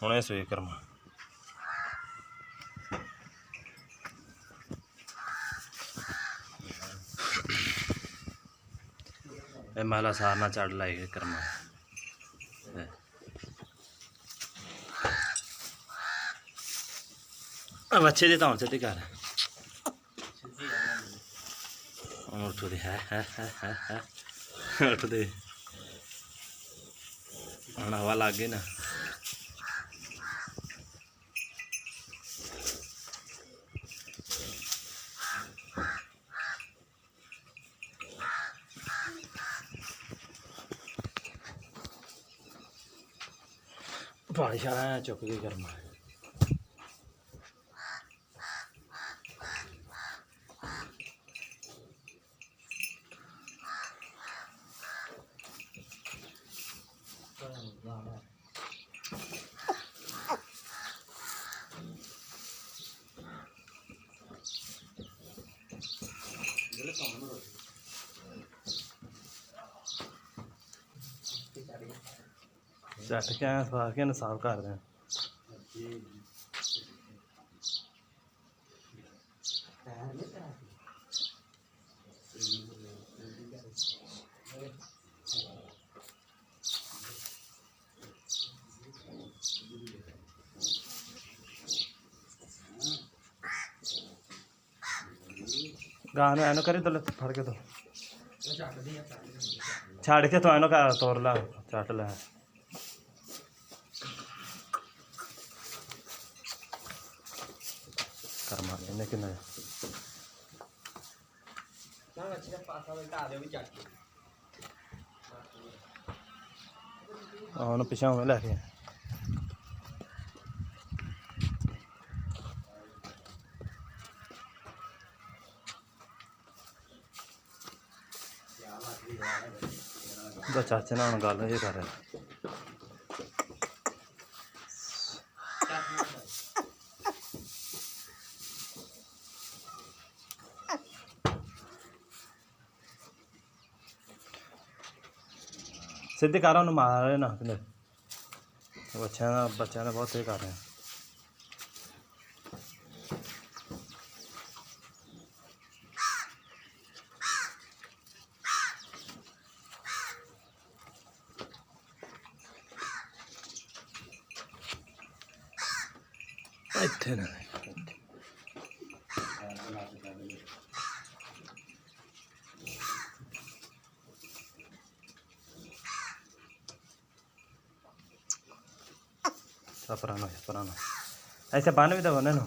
ਹੁਣੇ ਸੂਈ ਕਰਮਾ। ਇਹ ਮਾਲਾ ਸਾਰਨਾ ਚੜ ਲਾਈ ਕਰਮਾ। ਬੱਚੇ ਦੀ ਤਾਂ ਸਿੱਧੀ ਕਰ ਉੱਠਦੇ ਹੈ ਉੱਠਦੇ ਹੁਣ ਹਵਾ ਲੱਗ ਗਈ ਨਾ। पानी शाला चुक के करना झट के पा के साफ कर दें। गाने एनो करे तो फड़ के तो छाड़ के तो एनो का तोड़ ला चाट ला कर्मा ने किन्ना हाँ पिछा में लैके चाचे ना हम गल ये कर रहे सीधे कर मार रहे ना बच्चा ने बहुत सही कर रहे हैं। इतने ना पुराना ऐसे बान भी तो बने ना।